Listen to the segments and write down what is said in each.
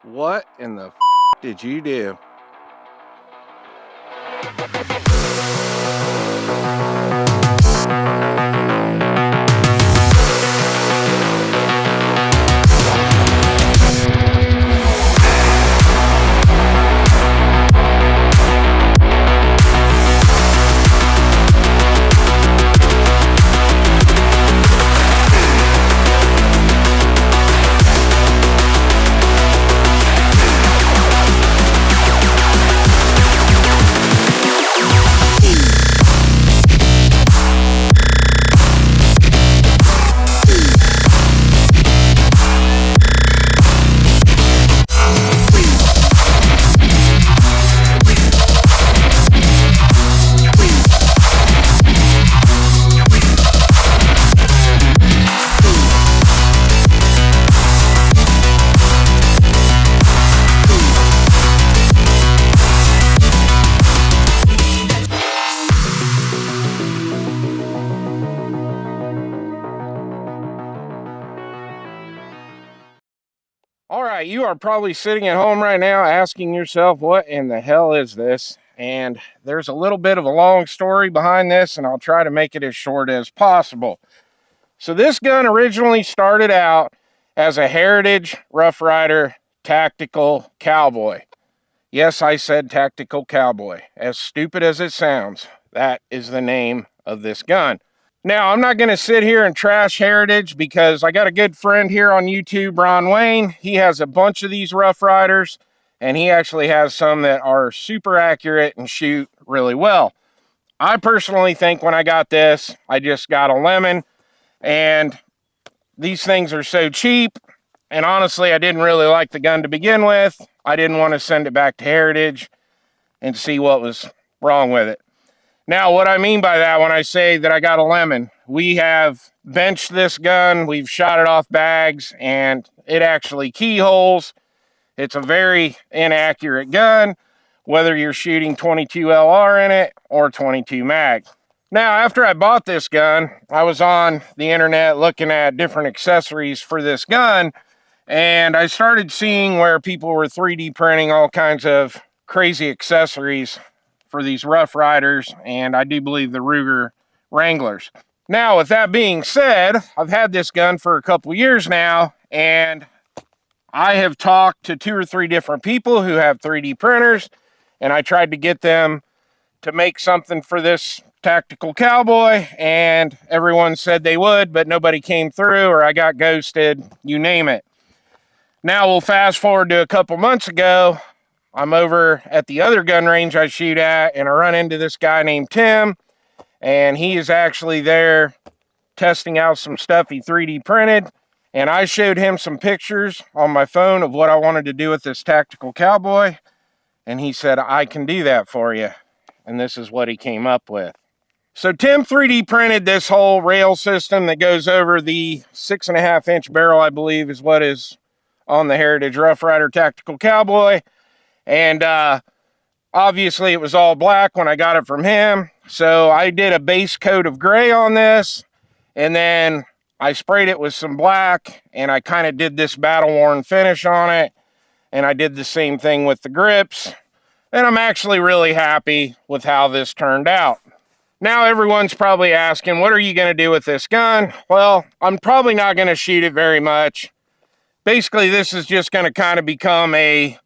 What in the did you do? All right, you are probably sitting at home right now asking yourself, what in the hell is this? And there's a little bit of a long story behind this, and I'll try to make it as short as possible. So this gun originally started out as a Heritage Rough Rider Tactical Cowboy. Yes, I said Tactical Cowboy. As stupid as it sounds, that is the name of this gun. Now, I'm not going to sit here and trash Heritage because I got a good friend here on YouTube, Ron Wayne. He has a bunch of these Rough Riders, and he actually has some that are super accurate and shoot really well. I personally think when I got this, I just got a lemon, and these things are so cheap, and honestly, I didn't really like the gun to begin with. I didn't want to send it back to Heritage and see what was wrong with it. Now, what I mean by that when I say that I got a lemon, we have benched this gun, we've shot it off bags, and it actually keyholes. It's a very inaccurate gun, whether you're shooting 22 LR in it or 22 mag. Now, after I bought this gun, I was on the internet looking at different accessories for this gun, and I started seeing where people were 3D printing all kinds of crazy accessories for these Rough Riders, and I do believe the Ruger Wranglers. Now, with that being said, I've had this gun for a couple years now, and I have talked to 2 or 3 different people who have 3D printers, and I tried to get them to make something for this Tactical Cowboy, and everyone said they would, but nobody came through, or I got ghosted, you name it. Now we'll fast forward to a couple months ago. I'm over at the other gun range I shoot at, and I run into this guy named Tim, and he is actually there testing out some stuff he 3D printed, and I showed him some pictures on my phone of what I wanted to do with this Tactical Cowboy, and he said, I can do that for you, and this is what he came up with. So Tim 3D printed this whole rail system that goes over the 6.5-inch barrel, I believe, is what is on the Heritage Rough Rider Tactical Cowboy. And obviously it was all black when I got it from him. So I did a base coat of gray on this, and then I sprayed it with some black, and I kind of did this battle-worn finish on it, and I did the same thing with the grips, and I'm actually really happy with how this turned out. Now everyone's probably asking, what are you going to do with this gun? Well, I'm probably not going to shoot it very much. Basically, this is just going to kind of become a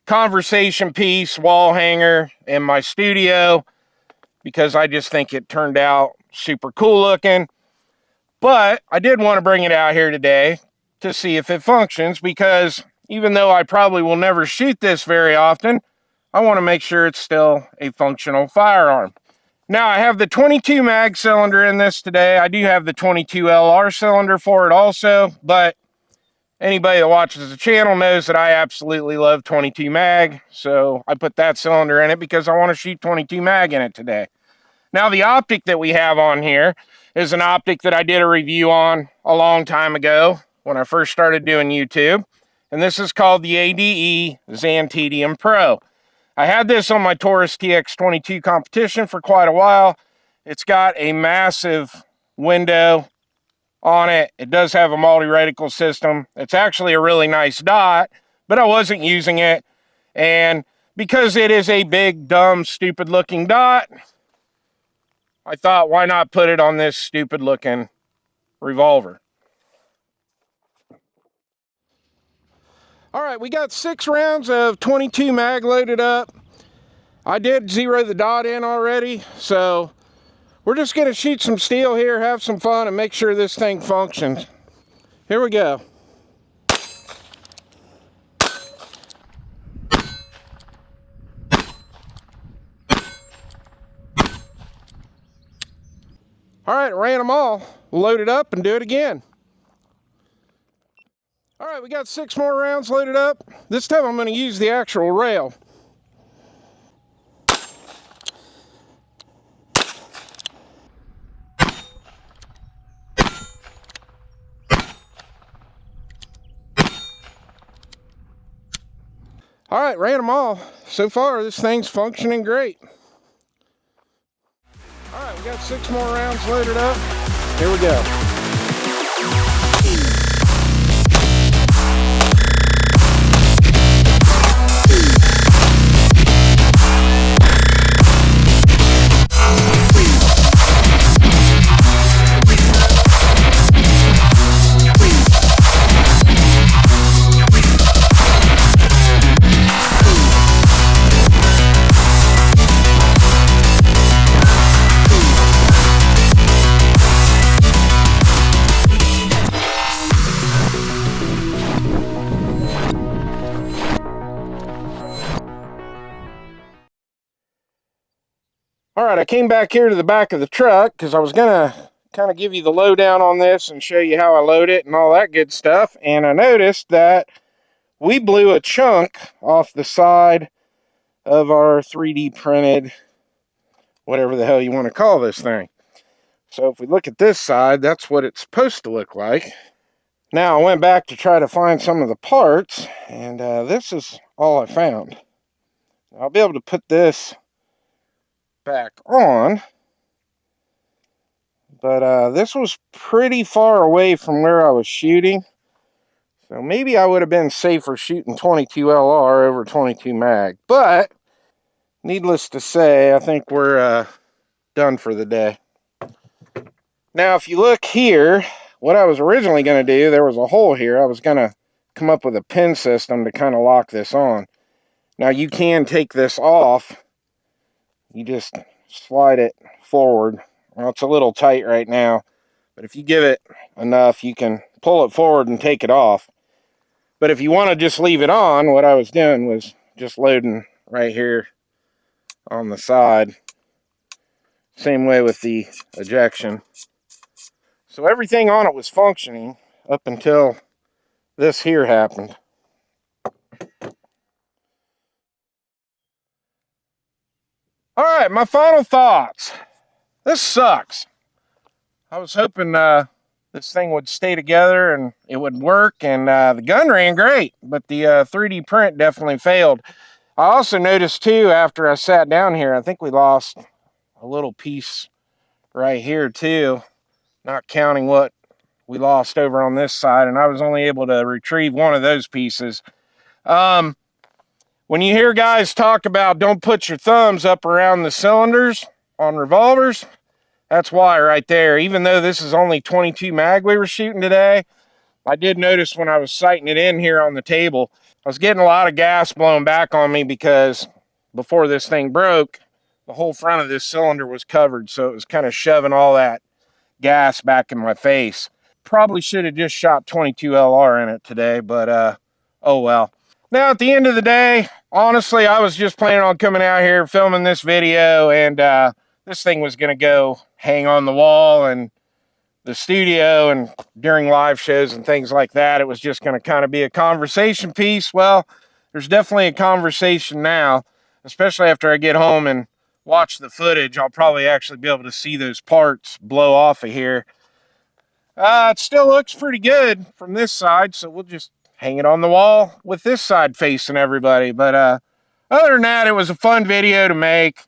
conversation piece, wall hanger in my studio, because I just think it turned out super cool looking. But I did want to bring it out here today to see if it functions, because even though I probably will never shoot this very often, I want to make sure it's still a functional firearm. Now, I have the 22 mag cylinder in this today. I do have the 22 LR cylinder for it also, but anybody that watches the channel knows that I absolutely love 22 mag, so I put that cylinder in it because I want to shoot 22 mag in it today. Now, the optic that we have on here is an optic that I did a review on a long time ago when I first started doing YouTube, and this is called the ADE Xantedium Pro. I had this on my Taurus TX22 competition for quite a while. It's got a massive window on it. It does have a multi-reticle system. It's actually a really nice dot, but I wasn't using it. And because it is a big, dumb, stupid looking dot, I thought, why not put it on this stupid looking revolver? All right, we got 6 rounds of 22 mag loaded up. I did zero the dot in already, so we're just gonna shoot some steel here, have some fun, and make sure this thing functions. Here we go. All right, ran them all. Load it up and do it again. All right, we got 6 more rounds loaded up. This time I'm gonna use the actual rail. All right, ran them all. So far, this thing's functioning great. All right, we got 6 more rounds loaded up. Here we go. All right, I came back here to the back of the truck because I was gonna kind of give you the lowdown on this and show you how I load it and all that good stuff. And I noticed that we blew a chunk off the side of our 3D printed, whatever the hell you want to call this thing. So if we look at this side, that's what it's supposed to look like. Now I went back to try to find some of the parts, and this is all I found. I'll be able to put this back on, but this was pretty far away from where I was shooting, so maybe I would have been safer shooting 22 LR over 22 mag, but needless to say, I think we're done for the day. Now if you look here, what I was originally going to do, there was a hole here. I was going to come up with a pin system to kind of lock this on. Now you can take this off. You just slide it forward. Well, it's a little tight right now, but if you give it enough, you can pull it forward and take it off. But if you want to just leave it on, what I was doing was just loading right here on the side. Same way with the ejection. So everything on it was functioning up until this here happened. All right, my final thoughts. This sucks. I was hoping this thing would stay together and it would work, and the gun ran great, but the 3D print definitely failed. I also noticed too, after I sat down here, I think we lost a little piece right here too, not counting what we lost over on this side, and I was only able to retrieve one of those pieces. When you hear guys talk about don't put your thumbs up around the cylinders on revolvers, that's why right there. Even though this is only 22 mag we were shooting today, I did notice when I was sighting it in here on the table, I was getting a lot of gas blown back on me because before this thing broke, the whole front of this cylinder was covered, so it was kind of shoving all that gas back in my face. Probably should have just shot 22 LR in it today, but oh well. Now, at the end of the day, honestly, I was just planning on coming out here, filming this video, and this thing was going to go hang on the wall and the studio and during live shows and things like that. It was just going to kind of be a conversation piece. Well, there's definitely a conversation now, especially after I get home and watch the footage. I'll probably actually be able to see those parts blow off of here. It still looks pretty good from this side, so we'll just hang it on the wall with this side facing everybody. But other than that, it was a fun video to make,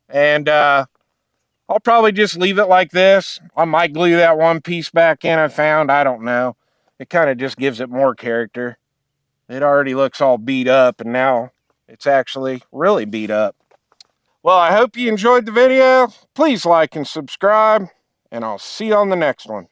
and I'll probably just leave it like this. I might glue that one piece back in I found. I don't know. It kind of just gives it more character. It already looks all beat up, and now it's actually really beat up. Well, I hope you enjoyed the video. Please like and subscribe, and I'll see you on the next one.